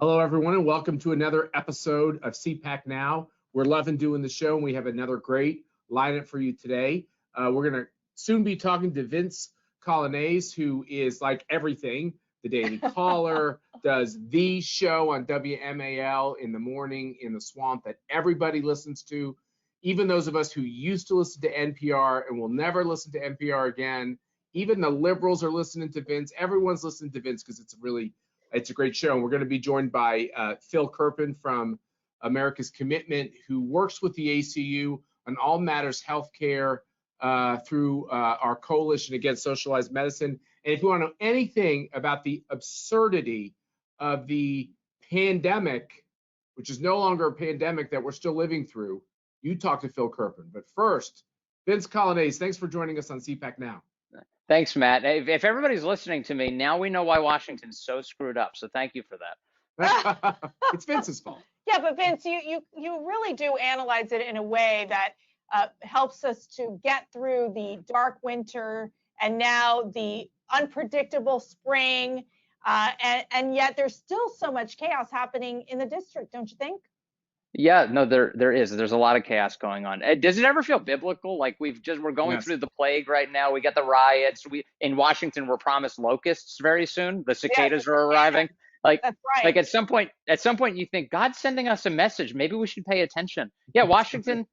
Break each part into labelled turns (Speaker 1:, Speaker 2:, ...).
Speaker 1: Hello, everyone, and welcome to another episode of CPAC Now. We're loving doing the show, and we have another great lineup for you today. We're going to soon be talking to Vince COGLIANESE, who is like everything, the Daily Caller, does the show on WMAL in the morning in the swamp that everybody listens to, even those of us who used to listen to NPR and will never listen to NPR again. Even the liberals are listening to Vince. Everyone's listening to Vince because it's a great show. And we're going to be joined by Phil Kerpen from America's Commitment, who works with the ACU on all matters healthcare through our coalition against socialized medicine. And if you want to know anything about the absurdity of the pandemic, which is no longer a pandemic that we're still living through, you talk to Phil Kerpen. But first, Vince COGLIANESE, thanks for joining us on CPAC Now.
Speaker 2: Thanks, Matt. If everybody's listening to me, now we know why Washington's so screwed up. So thank you for that.
Speaker 1: It's Vince's fault.
Speaker 3: Yeah, but Vince, you really do analyze it in a way that helps us to get through the dark winter and now the unpredictable spring. And yet there's still so much chaos happening in the district, don't you think?
Speaker 2: Yeah, no, there is. There's a lot of chaos going on. Does it ever feel biblical? Like we're going through the plague right now. We got the riots. In Washington, we're promised locusts very soon. The cicadas are arriving. Like,
Speaker 3: that's right.
Speaker 2: Like at some point you think God's sending us a message. Maybe we should pay attention. Yeah, Washington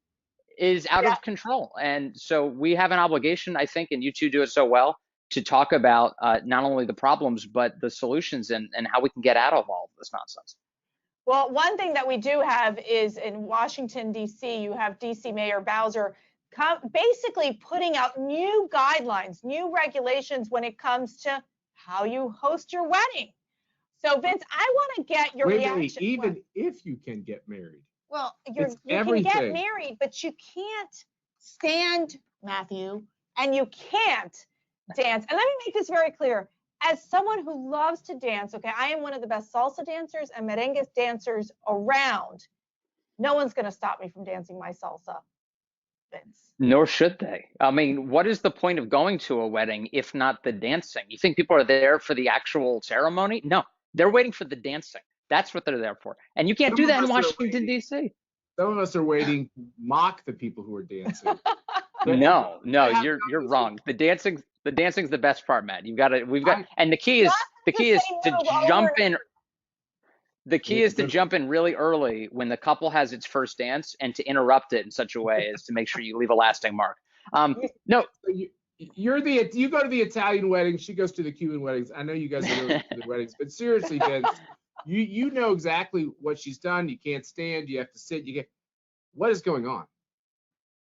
Speaker 2: is out of control. And so we have an obligation, I think, and you two do it so well, to talk about not only the problems, but the solutions and how we can get out of all of this nonsense.
Speaker 3: Well, one thing that we do have is in Washington, D.C., you have D.C. Mayor Bowser basically putting out new guidelines, new regulations when it comes to how you host your wedding. So, Vince, I want to get your reaction.
Speaker 1: Even if you can get married.
Speaker 3: Well, you can get married, but you can't stand, Matthew, and you can't dance. And let me make this very clear. As someone who loves to dance, okay, I am one of the best salsa dancers and merengue dancers around. No one's going to stop me from dancing my salsa, Vince.
Speaker 2: Nor should they. I mean, what is the point of going to a wedding if not the dancing? You think people are there for the actual ceremony? No, they're waiting for the dancing. That's what they're there for. And you can't do that in Washington, D.C.
Speaker 1: Some of us are waiting to mock the people who are dancing.
Speaker 2: No, you're wrong. The dancing's the best part, Matt. And the key is to jump in. The key is to jump in really early when the couple has its first dance and to interrupt it in such a way as to make sure you leave a lasting mark. No,
Speaker 1: you go to the Italian wedding. She goes to the Cuban weddings. I know you guys are going to the weddings, but seriously, Vince, you know exactly what she's done. You can't stand. You have to sit. What is going on?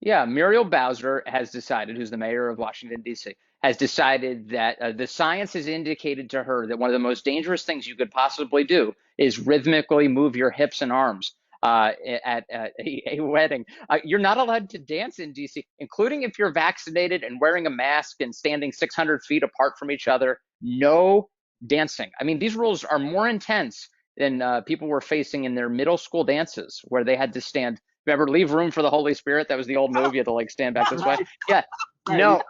Speaker 2: Yeah, Muriel Bowser has decided, who's the mayor of Washington, D.C., has decided that the science has indicated to her that one of the most dangerous things you could possibly do is rhythmically move your hips and arms at a wedding. You're not allowed to dance in D.C., including if you're vaccinated and wearing a mask and standing 600 feet apart from each other. No dancing. I mean, these rules are more intense than people were facing in their middle school dances, where they had to stand. Remember, leave room for the Holy Spirit? That was the old movie. You had to like stand back this way. Yeah. No.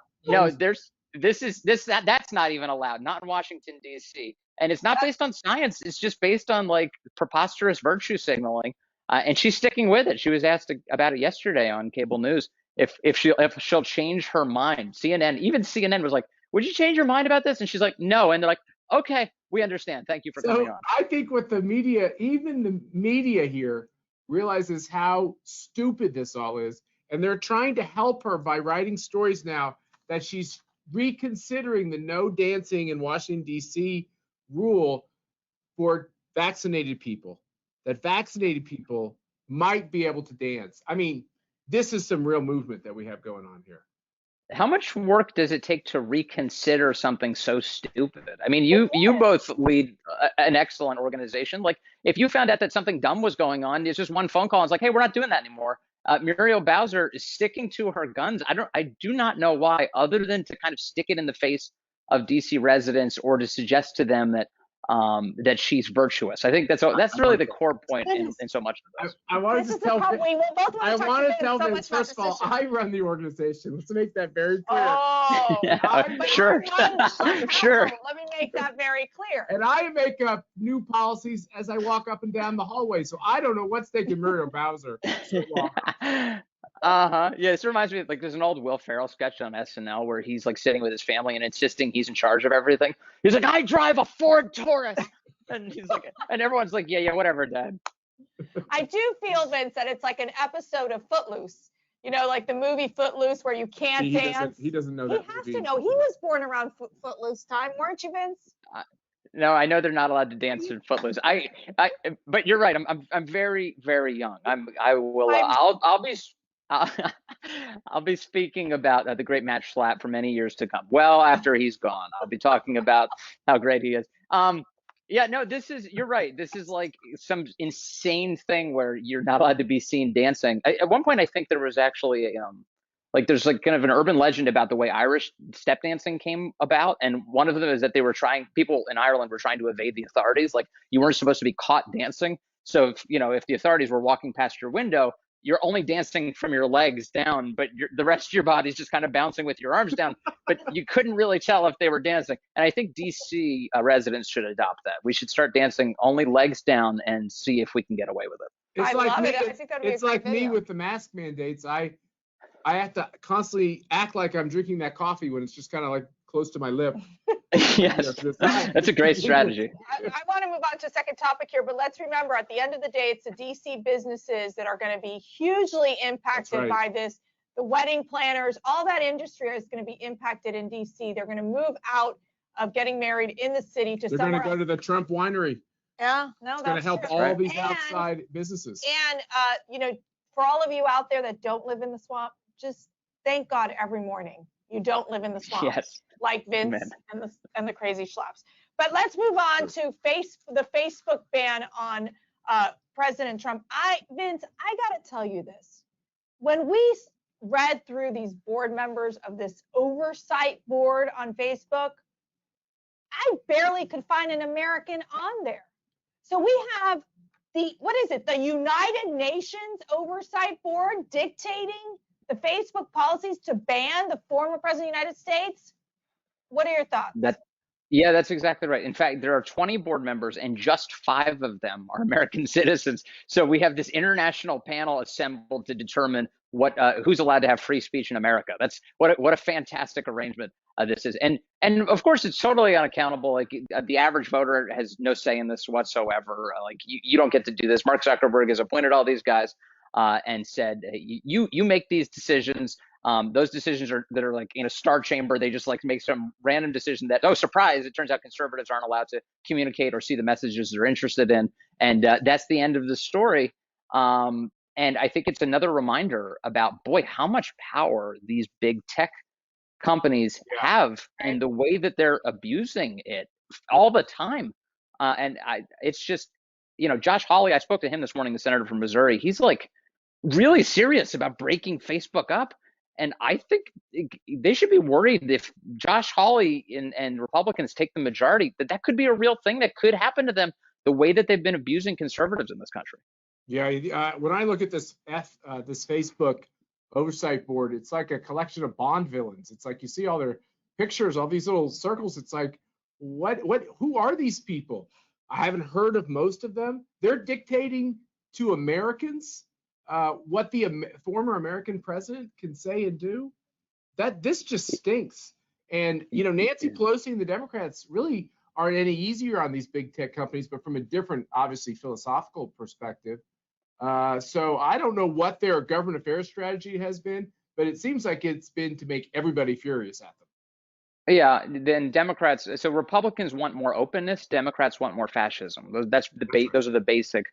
Speaker 2: That's not even allowed. Not in Washington, D.C. And it's not based on science. It's just based on like preposterous virtue signaling. And she's sticking with it. She was asked about it yesterday on cable news if she'll change her mind. Even CNN was like, "Would you change your mind about this?" And she's like, "No." And they're like, "Okay, we understand. Thank you for coming on."
Speaker 1: I think what the media, even the media here, realizes how stupid this all is, and they're trying to help her by writing stories now that she's reconsidering the no dancing in Washington, D.C. rule for vaccinated people, that vaccinated people might be able to dance. I mean, this is some real movement that we have going on here.
Speaker 2: How much work does it take to reconsider something so stupid? I mean, you both lead an excellent organization. Like, if you found out that something dumb was going on, it's just one phone call and it's like, hey, we're not doing that anymore. Muriel Bowser is sticking to her guns. I do not know why, other than to kind of stick it in the face of DC residents or to suggest to them that that she's virtuous. I think that's really the core point in so much of this.
Speaker 1: I want to tell Vince, first of all, I run the organization. Let's make that very clear.
Speaker 3: Oh,
Speaker 2: sure. Sure.
Speaker 3: Let me make that very clear.
Speaker 1: And I make up new policies as I walk up and down the hallway. So I don't know what's taking Muriel Bowser so long.
Speaker 2: Yeah, this reminds me of, like, there's an old Will Ferrell sketch on SNL where he's like sitting with his family and insisting he's in charge of everything. He's like, I drive a Ford Taurus. And he's like, and everyone's like, yeah, whatever, Dad.
Speaker 3: I do feel, Vince, that it's like an episode of Footloose. You know, like the movie Footloose where you can't dance.
Speaker 1: He doesn't know that
Speaker 3: movie. He has to know. He was born around Footloose time, weren't you, Vince?
Speaker 2: No, I know they're not allowed to dance in Footloose. But you're right. I'm very, very young. I'll be speaking about the great Matt Schlapp for many years to come. Well, after he's gone, I'll be talking about how great he is. Yeah, no, you're right. This is like some insane thing where you're not allowed to be seen dancing. At one point, I think there was actually there's like kind of an urban legend about the way Irish step dancing came about. And one of them is that people in Ireland were trying to evade the authorities. Like, you weren't supposed to be caught dancing. So if the authorities were walking past your window, you're only dancing from your legs down, but the rest of your body's just kind of bouncing with your arms down. But you couldn't really tell if they were dancing. And I think DC residents should adopt that. We should start dancing only legs down and see if we can get away with it.
Speaker 3: I love it. I think that'd be
Speaker 1: it's like me with the mask mandates. I have to constantly act like I'm drinking that coffee when it's just kind of like close to my lip.
Speaker 2: Yes, that's a great strategy.
Speaker 3: I want to move on to a second topic here, but let's remember, at the end of the day, it's the DC businesses that are going to be hugely impacted by this. The wedding planners, all that industry is going to be impacted in DC. They're going to move out of getting married in the city to somewhere else.
Speaker 1: They're going to go to the Trump winery.
Speaker 3: Yeah, no,
Speaker 1: it's going to help all these outside businesses.
Speaker 3: And for all of you out there that don't live in the swamp, just thank God every morning you don't live in the swamp.
Speaker 2: Yes.
Speaker 3: Like Vince and the crazy Schlapps. But let's move on to the Facebook ban on President Trump. Vince, I got to tell you this. When we read through these board members of this oversight board on Facebook, I barely could find an American on there. So we have the United Nations Oversight Board dictating the Facebook policies to ban the former president of the United States. What are your thoughts?
Speaker 2: That's exactly right. In fact, there are 20 board members and just 5 of them are American citizens. So we have this international panel assembled to determine who's allowed to have free speech in America. That's what a fantastic arrangement this is. And of course, it's totally unaccountable. Like, the average voter has no say in this whatsoever. Like, you don't get to do this. Mark Zuckerberg has appointed all these guys and said, you make these decisions. Those decisions that are like in a star chamber. They just like make some random decision that, oh, surprise, it turns out conservatives aren't allowed to communicate or see the messages they're interested in. And that's the end of the story. And I think it's another reminder about, boy, how much power these big tech companies have and the way that they're abusing it all the time. It's just, Josh Hawley, I spoke to him this morning, the senator from Missouri. He's like really serious about breaking Facebook up. And I think they should be worried if Josh Hawley and Republicans take the majority, that could be a real thing that could happen to them, the way that they've been abusing conservatives in this country.
Speaker 1: Yeah, when I look at this Facebook oversight board, it's like a collection of Bond villains. It's like you see all their pictures, all these little circles. It's like, who are these people? I haven't heard of most of them. They're dictating to Americans what the former American president can say and do. This just stinks. And Nancy Pelosi and the Democrats really aren't any easier on these big tech companies, but from a different, obviously, philosophical perspective. So I don't know what their government affairs strategy has been, but it seems like it's been to make everybody furious at them.
Speaker 2: Yeah, then Democrats. So Republicans want more openness. Democrats want more fascism. Those are the basic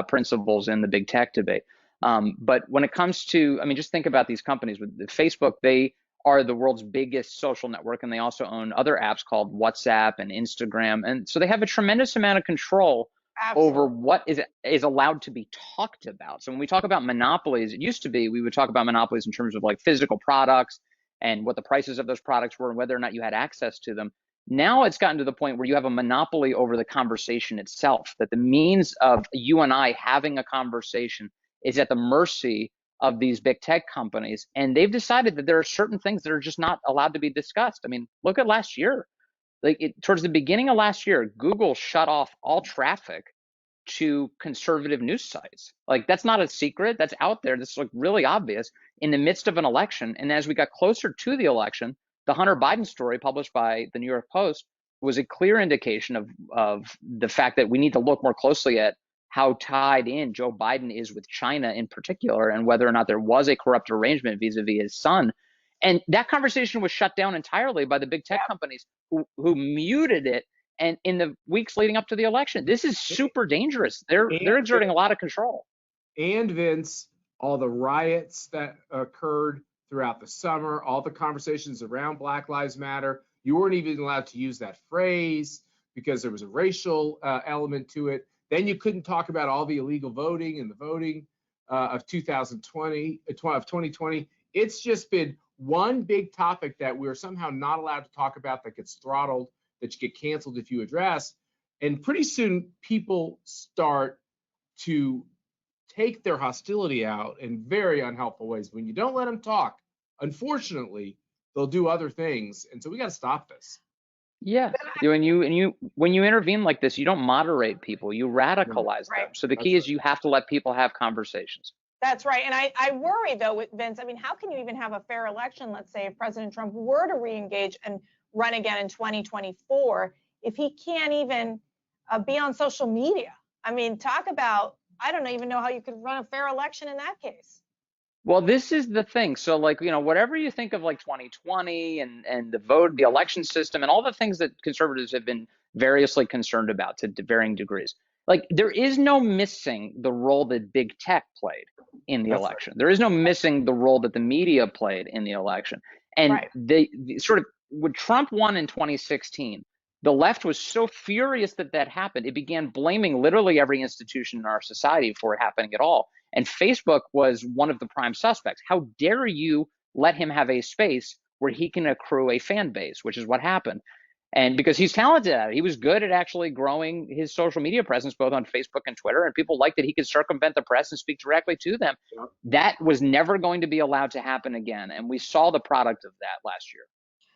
Speaker 2: principles in the big tech debate. But when it comes to, just think about these companies. With Facebook, they are the world's biggest social network, and they also own other apps called WhatsApp and Instagram. And so they have a tremendous amount of control over what is allowed to be talked about. So when we talk about monopolies, it used to be we would talk about monopolies in terms of like physical products and what the prices of those products were and whether or not you had access to them. Now it's gotten to the point where you have a monopoly over the conversation itself, that the means of you and I having a conversation is at the mercy of these big tech companies. And they've decided that there are certain things that are just not allowed to be discussed. I mean, look at last year. Towards the beginning of last year, Google shut off all traffic to conservative news sites. Like, that's not a secret. That's out there. That's like really obvious in the midst of an election. And as we got closer to the election, the Hunter Biden story published by the New York Post was a clear indication of the fact that we need to look more closely at how tied in Joe Biden is with China in particular, and whether or not there was a corrupt arrangement vis-a-vis his son. And that conversation was shut down entirely by the big tech companies who muted it. And in the weeks leading up to the election, this is super dangerous. They're exerting a lot of control.
Speaker 1: And Vince, all the riots that occurred throughout the summer, all the conversations around Black Lives Matter, you weren't even allowed to use that phrase because there was a racial element to it. Then you couldn't talk about all the illegal voting and the voting of 2020. It's just been one big topic that we're somehow not allowed to talk about, that gets throttled, that you get canceled if you address. And pretty soon people start to take their hostility out in very unhelpful ways. When you don't let them talk, unfortunately, they'll do other things. And so we got to stop this.
Speaker 2: Yeah. When you intervene like this, you don't moderate people, you radicalize them. So the key is you have to let people have conversations.
Speaker 3: That's right. And I worry, though, Vince, I mean, how can you even have a fair election, let's say, if President Trump were to re-engage and run again in 2024, if he can't even be on social media? I mean, talk about, I don't even know how you could run a fair election in that case.
Speaker 2: Well, this is the thing. So, like, whatever you think of like 2020 and the election system and all the things that conservatives have been variously concerned about to varying degrees, like, there is no missing the role that big tech played in the election. There is no missing the role that the media played in the election. And they sort of, when Trump won in 2016, the left was so furious that happened, it began blaming literally every institution in our society for it happening at all. And Facebook was one of the prime suspects. How dare you let him have a space where he can accrue a fan base, which is what happened. And because he's talented at it, he was good at actually growing his social media presence, both on Facebook and Twitter, and people liked that he could circumvent the press and speak directly to them. Yep. That was never going to be allowed to happen again. And we saw the product of that last year.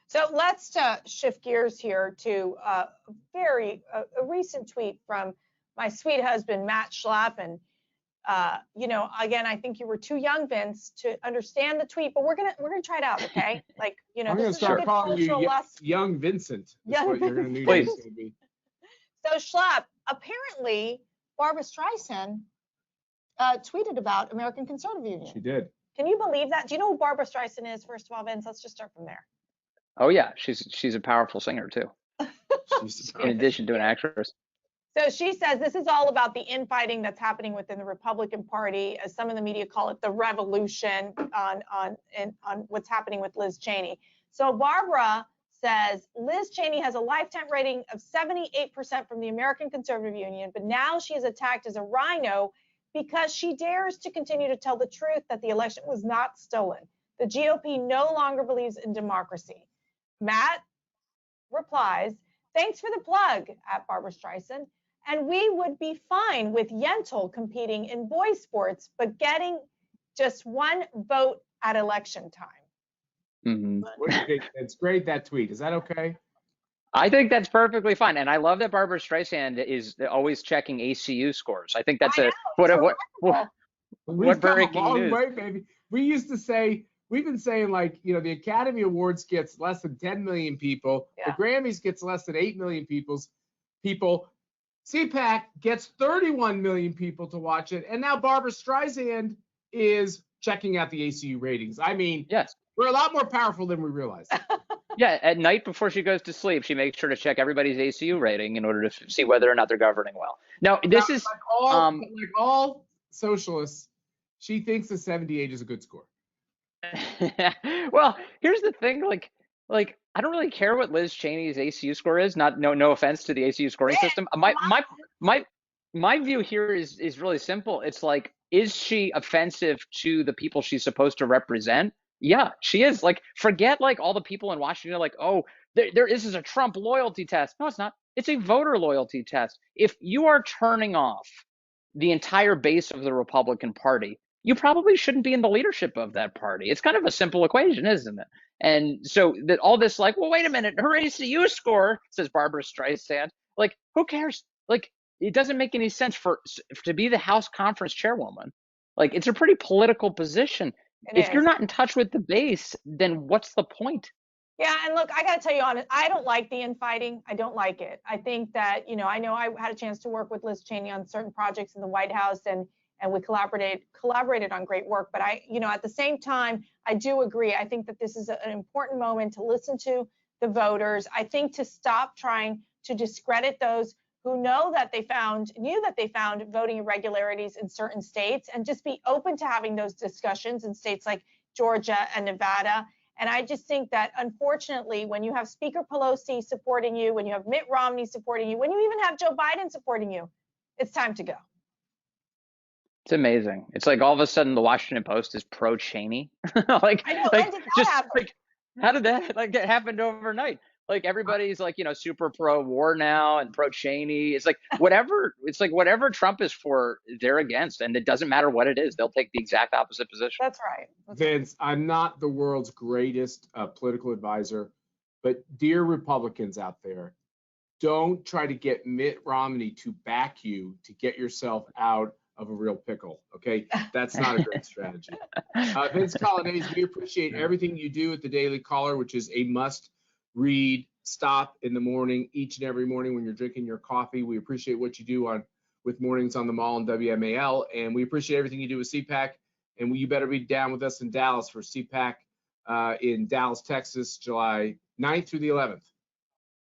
Speaker 3: So let's shift gears here to a recent tweet from my sweet husband, Matt Schlapp. And, again, I think you were too young, Vince, to understand the tweet, but we're gonna try it out, okay? Like,
Speaker 1: I'm gonna start calling you young Vincent. Young what you're gonna need.
Speaker 3: So Schlapp, apparently Barbara Streisand tweeted about American Conservative Union.
Speaker 1: She did.
Speaker 3: Can you believe that? Do you know who Barbara Streisand is? First of all, Vince, let's just start from there.
Speaker 2: Oh yeah, she's a powerful singer too. In addition to an actress.
Speaker 3: So she says this is all about the infighting that's happening within the Republican Party, as some of the media call it, the revolution on what's happening with Liz Cheney. So Barbara says Liz Cheney has a lifetime rating of 78% from the American Conservative Union, but now she is attacked as a rhino because she dares to continue to tell the truth that the election was not stolen. The GOP no longer believes in democracy. Matt replies, thanks for the plug at Barbara Streisand. And we would be fine with Yentl competing in boys sports, but getting just one vote at election time.
Speaker 2: Mm-hmm.
Speaker 1: It's great, that tweet. Is that okay?
Speaker 2: I think that's perfectly fine. And I love that Barbara Streisand is always checking ACU scores. I think that's what breaking news.
Speaker 1: Way, baby. We used to say, we've been saying, like, the Academy Awards gets less than 10 million people. Yeah. The Grammys gets less than 8 million people. CPAC gets 31 million people to watch it. And now Barbara Streisand is checking out the ACU ratings. I mean,
Speaker 2: yes,
Speaker 1: we're a lot more powerful than we realize.
Speaker 2: Yeah, at night before she goes to sleep, she makes sure to check everybody's ACU rating in order to see whether or not they're governing well. Now, this is
Speaker 1: like all socialists, she thinks a 78 is a good score.
Speaker 2: Well, here's the thing, like I don't really care what Liz Cheney's ACU score is. No offense to the ACU scoring system. My view here is really simple. It's like, is she offensive to the people she's supposed to represent? Yeah, she is. Like, forget like all the people in Washington like, oh, this is a Trump loyalty test. No, it's not. It's a voter loyalty test. If you are turning off the entire base of the Republican Party, you probably shouldn't be in the leadership of that party. It's kind of a simple equation, isn't it? And so that all this like, well, wait a minute, her ACU score, says Barbara Streisand. Like, who cares? Like, it doesn't make any sense for to be the House conference chairwoman. Like, it's a pretty political position. If you're not in touch with the base, then what's the point?
Speaker 3: Yeah, and look, I got to tell you honest, I don't like the infighting. I don't like it. I think that, I know I had a chance to work with Liz Cheney on certain projects in the White House, and we collaborated on great work. But at the same time, I do agree. I think that this is an important moment to listen to the voters. I think to stop trying to discredit those who knew that they found voting irregularities in certain states, and just be open to having those discussions in states like Georgia and Nevada. And I just think that, unfortunately, when you have Speaker Pelosi supporting you, when you have Mitt Romney supporting you, when you even have Joe Biden supporting you, it's time to go.
Speaker 2: It's amazing. It's like all of a sudden the Washington Post is pro Cheney. Like,
Speaker 3: I know, when did that happen?
Speaker 2: Like, how did that get happened overnight? Like, everybody's like, super pro war now and pro Cheney. It's like whatever whatever Trump is for, they're against, and it doesn't matter what it is. They'll take the exact opposite position.
Speaker 3: That's right.
Speaker 1: Vince, I'm not the world's greatest political advisor, but dear Republicans out there, don't try to get Mitt Romney to back you to get yourself out of a real pickle. Okay, that's not a great strategy. Vince Coglianese, we appreciate everything you do at the Daily Caller, which is a must-read stop in the morning, each and every morning when you're drinking your coffee. We appreciate what you do with Mornings on the Mall and WMAL, and we appreciate everything you do with CPAC. And you better be down with us in Dallas for CPAC in Dallas, Texas, July 9th through the 11th.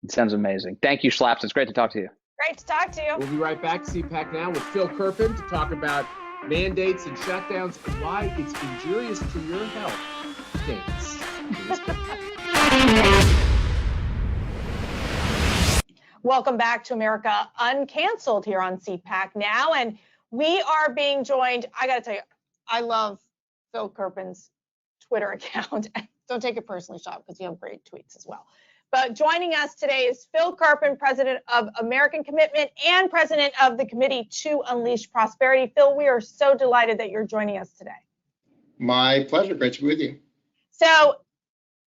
Speaker 2: It sounds amazing. Thank you, Schlaps. It's great to talk to you.
Speaker 3: Great to talk to you.
Speaker 1: We'll be right back to CPAC Now with Phil Kerpen to talk about mandates and shutdowns and why it's injurious to your health. Thanks.
Speaker 3: Welcome back to America Uncanceled here on CPAC Now. And we are being joined, I got to tell you, I love Phil Kerpen's Twitter account. Don't take it personally, Sean, because you have great tweets as well. But joining us today is Phil Kerpen, president of American Commitment and president of the Committee to Unleash Prosperity. Phil, we are so delighted that you're joining us today.
Speaker 4: My pleasure. Great to be with you.
Speaker 3: So,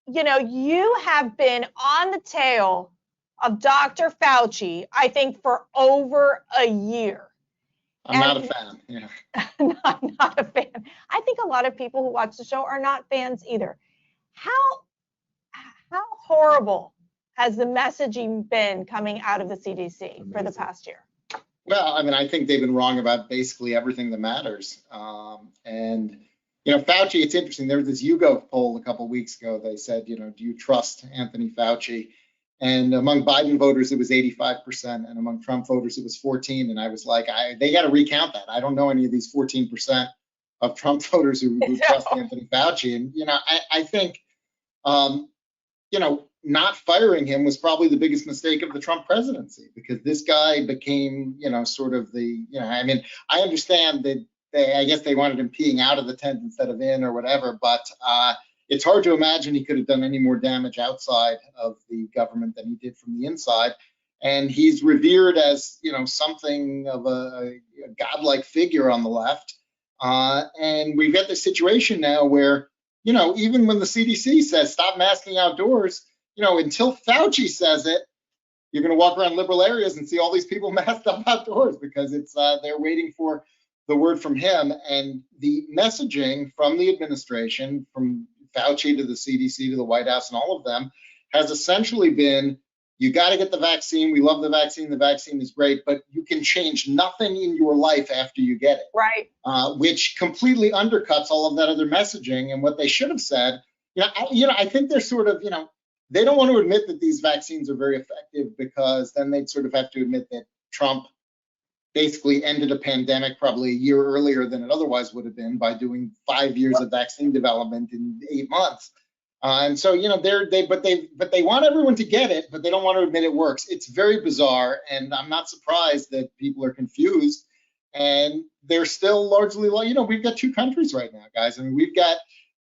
Speaker 3: you have been on the tail of Dr. Fauci, I think, for over a year.
Speaker 4: I'm not a fan. Yeah.
Speaker 3: not a fan. I think a lot of people who watch the show are not fans either. How horrible has the messaging been coming out of the CDC for the past year?
Speaker 4: Well, I think they've been wrong about basically everything that matters. And Fauci, it's interesting. There was this YouGov poll a couple of weeks ago. They said, do you trust Anthony Fauci? And among Biden voters, it was 85%, and among Trump voters, it was 14%. And I was like, they got to recount that. I don't know any of these 14% of Trump voters who trust Anthony Fauci. And I think, not firing him was probably the biggest mistake of the Trump presidency, because this guy became, sort of the, I understand that I guess they wanted him peeing out of the tent instead of in or whatever, but it's hard to imagine he could have done any more damage outside of the government than he did from the inside. And he's revered as, something of a godlike figure on the left. And we've got this situation now where, even when the CDC says stop masking outdoors, until Fauci says it, you're going to walk around liberal areas and see all these people masked up outdoors, because they're waiting for the word from him. And the messaging from the administration, from Fauci to the CDC to the White House and all of them, has essentially been, you got to get the vaccine. We love the vaccine. The vaccine is great, but you can change nothing in your life after you get it.
Speaker 3: Right.
Speaker 4: Which completely undercuts all of that other messaging. And what they should have said, I think they're sort of, they don't want to admit that these vaccines are very effective, because then they'd sort of have to admit that Trump basically ended a pandemic probably a year earlier than it otherwise would have been by doing 5 years of vaccine development in 8 months. And so, they want everyone to get it, but they don't want to admit it works. It's very bizarre, and I'm not surprised that people are confused. And they're still largely, we've got two countries right now, guys. We've got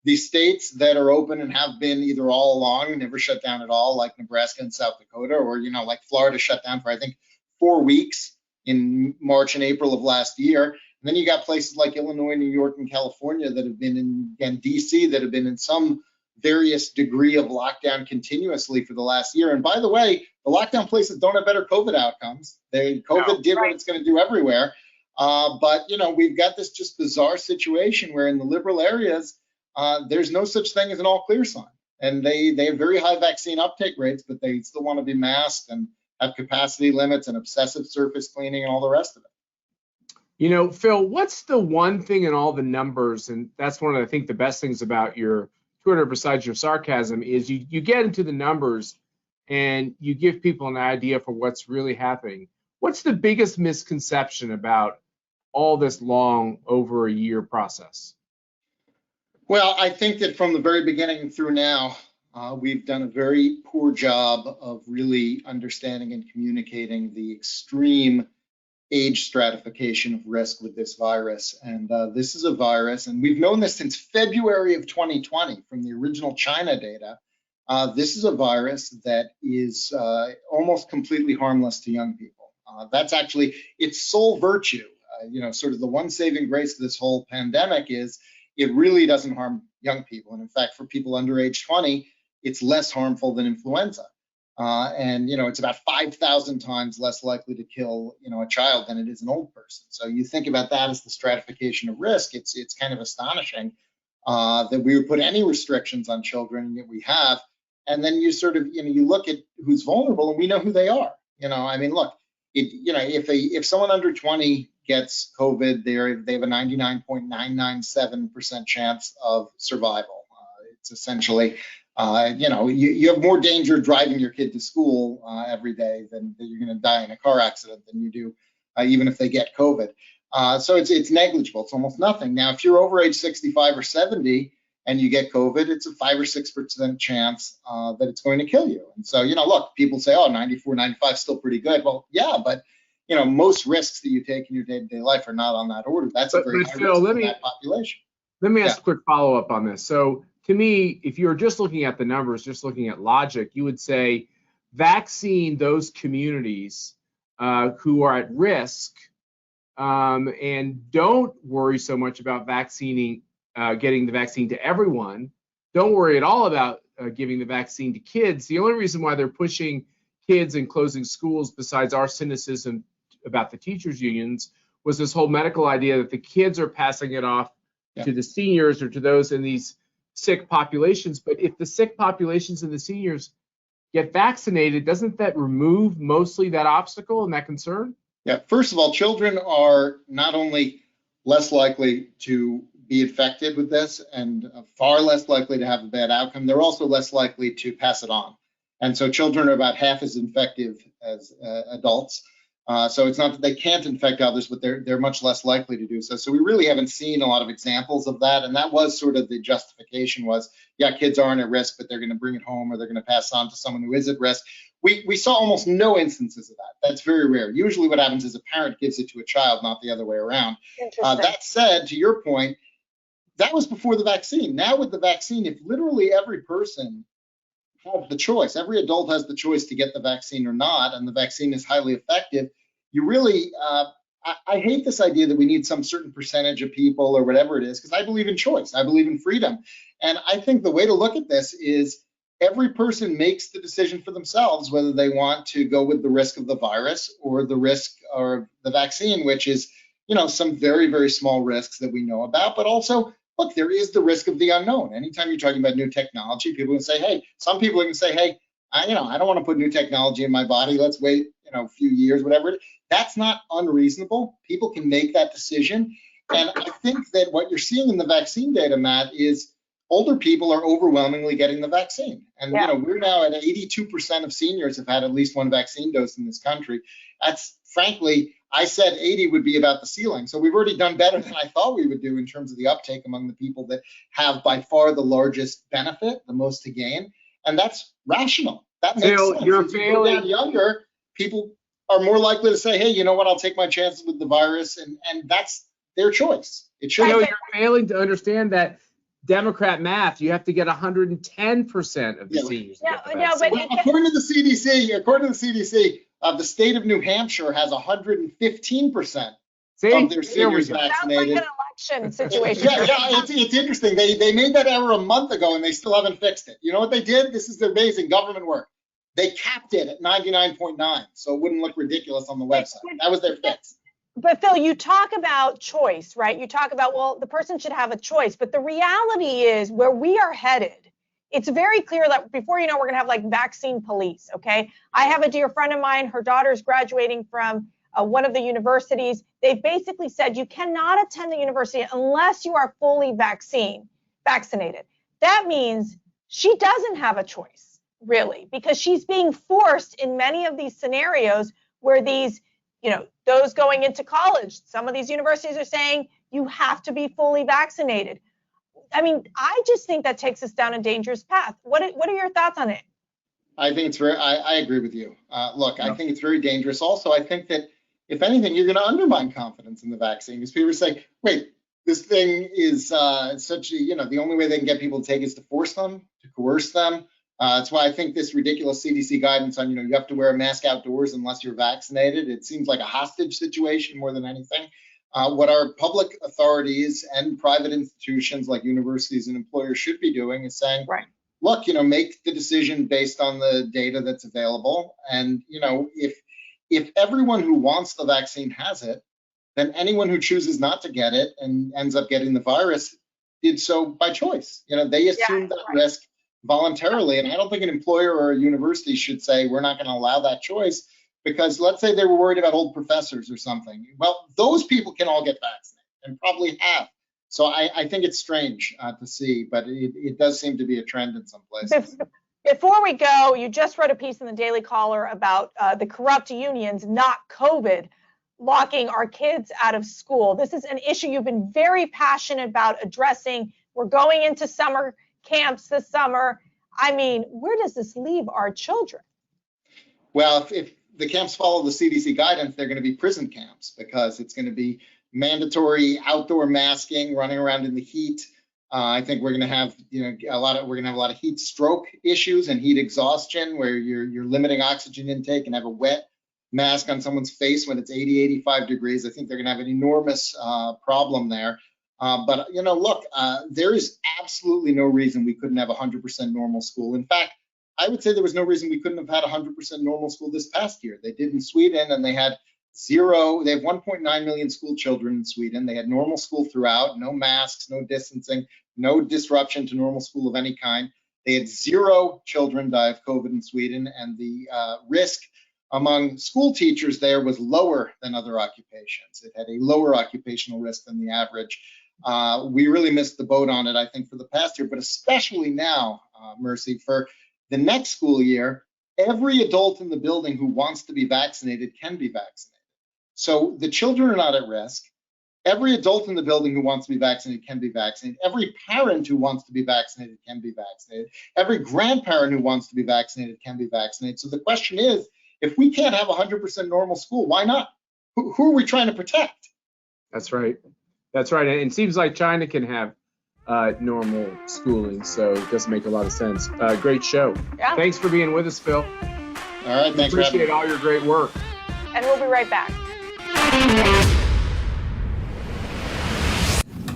Speaker 4: the states that are open and have been either all along, never shut down at all, like Nebraska and South Dakota, or, you know, like Florida shut down for, I think, 4 weeks in March and April of last year. And then you got places like Illinois, New York, and California that have been in, and DC, that have been in some various degree of lockdown continuously for the last year. And by the way, the lockdown places don't have better COVID outcomes. COVID did what it's going to do everywhere. But, you know, we've got this just bizarre situation where in the liberal areas, there's no such thing as an all clear sign. And they have very high vaccine uptake rates, but they still want to be masked and have capacity limits and obsessive surface cleaning and all the rest of it.
Speaker 1: You know, Phil, what's the one thing in all the numbers, and that's one of, I think, the best things about your Twitter, besides your sarcasm, is you get into the numbers and you give people an idea for what's really happening. What's the biggest misconception about all this long, over a year process?
Speaker 4: Well, I think that from the very beginning through now, we've done a very poor job of really understanding and communicating the extreme age stratification of risk with this virus. And this is a virus, and we've known this since February of 2020 from the original China data. This is a virus that is almost completely harmless to young people. That's actually its sole virtue. You know, sort of the one saving grace of this whole pandemic is it really doesn't harm young people. And in fact, for people under age 20, it's less harmful than influenza. And, you know, it's about 5,000 times less likely to kill, you know, a child than it is an old person. So you think about that as the stratification of risk. It's kind of astonishing that we would put any restrictions on children, and yet we have. And then you sort of, you know, you look at who's vulnerable, and we know who they are. You know, I mean, look, you know, if someone under 20 gets COVID, they have a 99.997% chance of survival. It's essentially, you know, you have more danger driving your kid to school every day than that you're going to die in a car accident than you do, even if they get COVID. So it's negligible. It's almost nothing. Now, if you're over age 65 or 70 and you get COVID, it's a 5 or 6% chance that it's going to kill you. And so, you know, look, people say, oh, 94, 95 is still pretty good. Well, yeah, but you know, most risks that you take in your day-to-day life are not on that order. That's a very high risk in that population.
Speaker 1: Let me ask a quick follow-up on this. So to me, if you're just looking at the numbers, just looking at logic, you would say vaccine those communities who are at risk and don't worry so much about vaccinating, getting the vaccine to everyone. Don't worry at all about giving the vaccine to kids. The only reason why they're pushing kids and closing schools, besides our cynicism about the teachers unions, was this whole medical idea that the kids are passing it off to the seniors or to those in these sick populations. But if the sick populations and the seniors get vaccinated, doesn't that remove mostly that obstacle and that concern?
Speaker 4: Yeah, first of all, children are not only less likely to be infected with this and far less likely to have a bad outcome, they're also less likely to pass it on. And so children are about half as infective as adults. So it's not that they can't infect others, but they're much less likely to do so. So we really haven't seen a lot of examples of that. And that was sort of the justification was, yeah, kids aren't at risk, but they're going to bring it home or they're going to pass on to someone who is at risk. We saw almost no instances of that. That's very rare. Usually what happens is a parent gives it to a child, not the other way around. That said, to your point, that was before the vaccine. Now with the vaccine, if literally every person have the choice, every adult has the choice to get the vaccine or not, and the vaccine is highly effective, you really, I hate this idea that we need some certain percentage of people or whatever it is, because I believe in choice, I believe in freedom. And I think the way to look at this is every person makes the decision for themselves, whether they want to go with the risk of the virus or the risk or the vaccine, which is, you know, some very, very small risks that we know about, but also, look, there is the risk of the unknown. Anytime you're talking about new technology, people can say, hey, some people can say, hey, I don't want to put new technology in my body. Let's wait, you know, a few years, whatever. That's not unreasonable. People can make that decision. And I think that what you're seeing in the vaccine data, Matt, is older people are overwhelmingly getting the vaccine. And, you know, we're now at 82% of seniors have had at least one vaccine dose in this country. That's frankly, I said 80 would be about the ceiling. So we've already done better than I thought we would do in terms of the uptake among the people that have by far the largest benefit, the most to gain. And that's rational. That makes sense.
Speaker 1: You're
Speaker 4: As you go down younger, people are more likely to say, hey, you know what, I'll take my chances with the virus. And that's their choice. It should.
Speaker 1: You're failing to understand that Democrat math, you have to get 110% of the seniors.
Speaker 3: No, but
Speaker 4: according to the CDC, the state of New Hampshire has 115% of their seniors vaccinated.
Speaker 3: Sounds like an election situation.
Speaker 4: It's interesting. They made that error a month ago and they still haven't fixed it. You know what they did? This is amazing government work. They capped it at 99.9, so it wouldn't look ridiculous on the website. That was their fix.
Speaker 3: But Phil, you talk about choice, right? You talk about, well, the person should have a choice, but the reality is where we are headed, it's very clear that before you know, we're going to have like vaccine police, okay? I have a dear friend of mine, her daughter's graduating from one of the universities. They've basically said you cannot attend the university unless you are fully vaccinated. That means she doesn't have a choice, really, because she's being forced in many of these scenarios where these, you know, those going into college, some of these universities are saying you have to be fully vaccinated. I mean, I just think that takes us down a dangerous path. What are your thoughts on it?
Speaker 4: I think it's I agree with you. Look, I think it's very dangerous. Also, I think that if anything, you're going to undermine confidence in the vaccine because people are saying, wait, this thing is such a, you know, the only way they can get people to take is to force them, to coerce them. That's why I think this ridiculous CDC guidance on, you know, you have to wear a mask outdoors unless you're vaccinated. It seems like a hostage situation more than anything. What our public authorities and private institutions like universities and employers should be doing is saying,
Speaker 3: right,
Speaker 4: look, you know, make the decision based on the data that's available. And, you know, if everyone who wants the vaccine has it, then anyone who chooses not to get it and ends up getting the virus did so by choice. You know, they assume that risk voluntarily. And I don't think an employer or a university should say, we're not going to allow that choice. Because let's say they were worried about old professors or something. Well, those people can all get vaccinated and probably have. So I think it's strange to see, but it does seem to be a trend in some places.
Speaker 3: Before we go, you just wrote a piece in the Daily Caller about the corrupt unions, not COVID, locking our kids out of school. This is an issue you've been very passionate about addressing. We're going into summer camps this summer. I mean, where does this leave our children?
Speaker 4: Well, if the camps follow the CDC guidance, they're going to be prison camps because it's going to be mandatory outdoor masking, running around in the heat. I think we're going to have, you know, we're going to have a lot of heat stroke issues and heat exhaustion where you're limiting oxygen intake and have a wet mask on someone's face when it's 80, 85 degrees. I think they're going to have an enormous problem there. But, you know, look, there is absolutely no reason we couldn't have 100% normal school. In fact, I would say there was no reason we couldn't have had 100% normal school this past year. They did in Sweden, and they had they have 1.9 million school children in Sweden. They had normal school throughout, no masks, no distancing, no disruption to normal school of any kind. They had 0 children die of COVID in Sweden, and the risk among school teachers there was lower than other occupations. It had a lower occupational risk than the average. We really missed the boat on it, I think, for the past year, but especially now, Mercy, for the next school year, every adult in the building who wants to be vaccinated can be vaccinated. So the children are not at risk. Every adult in the building who wants to be vaccinated can be vaccinated. Every parent who wants to be vaccinated can be vaccinated. Every grandparent who wants to be vaccinated can be vaccinated. So the question is, if we can't have 100% normal school, why not? Who are we trying to protect?
Speaker 1: That's right. That's right. And it seems like China can have normal schooling, so it does make a lot of sense. Great show. Yeah. Thanks for being with us, Phil.
Speaker 4: All right, thanks.
Speaker 1: Appreciate all your great work.
Speaker 3: And we'll be right back.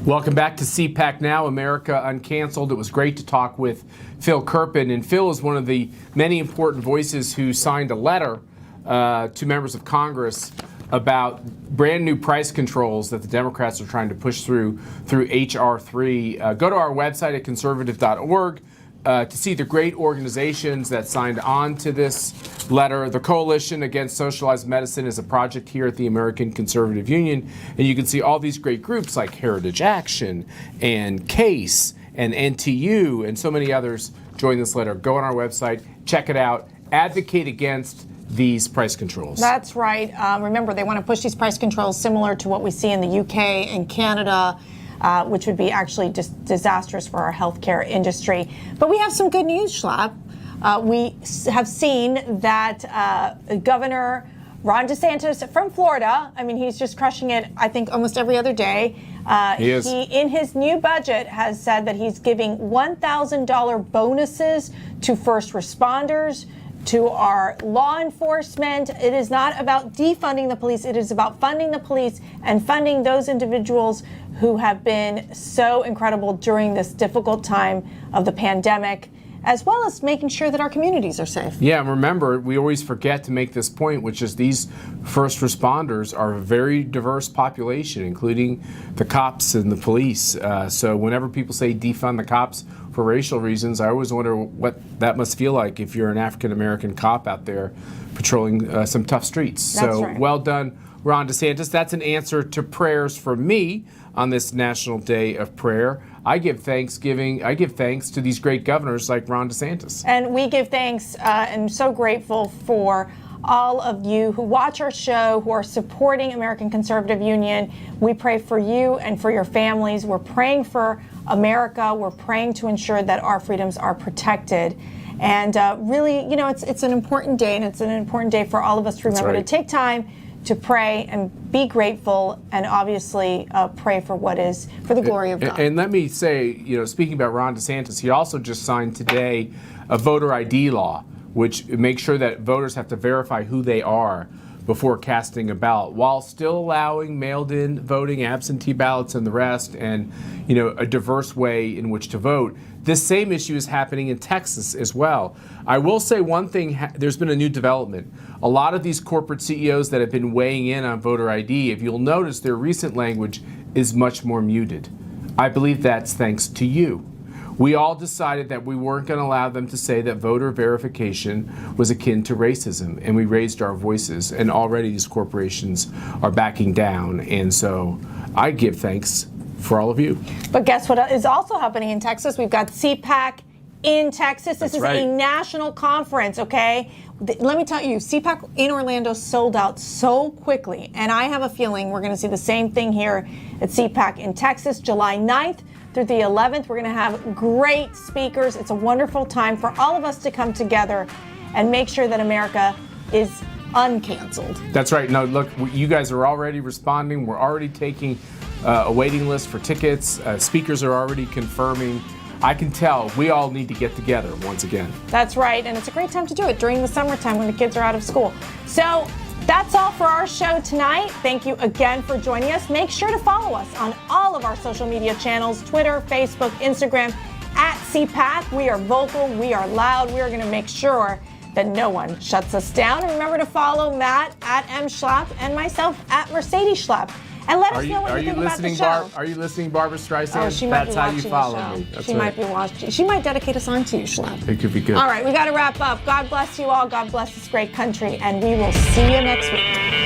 Speaker 1: Welcome back to CPAC Now, America Uncanceled. It was great to talk with Phil Kerpen, and Phil is one of the many important voices who signed a letter to members of Congress about brand new price controls that the Democrats are trying to push through H.R. 3. Go to our website at conservative.org to see the great organizations that signed on to this letter. The Coalition Against Socialized Medicine is a project here at the American Conservative Union, and you can see all these great groups like Heritage Action and CASE and NTU and so many others join this letter. Go on our website, check it out, advocate against these price controls.
Speaker 3: That's right. Remember, they want to push these price controls similar to what we see in the UK and Canada, which would be actually just disastrous for our healthcare industry. But we have some good news, Schlapp. We have seen that Governor Ron DeSantis from Florida, I mean, he's just crushing it, I think, almost every other day,
Speaker 1: He is.
Speaker 3: He, in his new budget, has said that he's giving $1,000 bonuses to first responders, to our law enforcement. It is not about defunding the police. It is about funding the police and funding those individuals who have been so incredible during this difficult time of the pandemic, as well as making sure that our communities are safe.
Speaker 1: Yeah, and remember, we always forget to make this point, which is these first responders are a very diverse population, including the cops and the police. So whenever people say defund the cops for racial reasons, I always wonder what that must feel like if you're an African-American cop out there patrolling some tough streets.
Speaker 3: That's
Speaker 1: so
Speaker 3: right.
Speaker 1: Well done, Ron DeSantis. That's an answer to prayers from me on this National Day of Prayer. I give thanks to these great governors like Ron DeSantis.
Speaker 3: And we give thanks and so grateful for all of you who watch our show, who are supporting American Conservative Union. We pray for you and for your families. We're praying for America. We're praying to ensure that our freedoms are protected. And really, you know, it's an important day, and it's an important day for all of us to remember to take time to pray and be grateful, and obviously pray for what is for the glory of God.
Speaker 1: And let me say, you know, speaking about Ron DeSantis, he also just signed today a voter ID law, which makes sure that voters have to verify who they are before casting a ballot, while still allowing mailed-in voting, absentee ballots, and the rest, and, you know, a diverse way in which to vote. This same issue is happening in Texas as well. I will say one thing, there's been a new development. A lot of these corporate CEOs that have been weighing in on voter ID, if you'll notice, their recent language is much more muted. I believe that's thanks to you. We all decided that we weren't going to allow them to say that voter verification was akin to racism, and we raised our voices, and already these corporations are backing down. And so I give thanks for all of you.
Speaker 3: But guess what is also happening in Texas? We've got CPAC in Texas. This is a national conference, okay? Let me tell you, CPAC in Orlando sold out so quickly, and I have a feeling we're going to see the same thing here at CPAC in Texas, July 9th through the 11th. We're going to have great speakers. It's a wonderful time for all of us to come together and make sure that America is uncanceled.
Speaker 1: That's right. No, look, you guys are already responding. We're already taking a waiting list for tickets. Speakers are already confirming. I can tell we all need to get together once again.
Speaker 3: That's right, and it's a great time to do it during the summertime when the kids are out of school. So that's all for our show tonight. Thank you again for joining us. Make sure to follow us on all of our social media channels, Twitter, Facebook, Instagram, at CPAC. We are vocal, we are loud. We are going to make sure that no one shuts us down. And remember to follow Matt at M. Schlapp and myself at Mercedes Schlapp. And let us know what you think about the show.
Speaker 1: Are you listening, Barbara Streisand?
Speaker 3: Oh, she might
Speaker 1: That's
Speaker 3: be
Speaker 1: how
Speaker 3: watching
Speaker 1: you follow
Speaker 3: the show.
Speaker 1: me. That's
Speaker 3: She might be watching. She might dedicate a song to you, Schlapp.
Speaker 1: It could be good.
Speaker 3: All right, we got to wrap up. God bless you all. God bless this great country. And we will see you next week.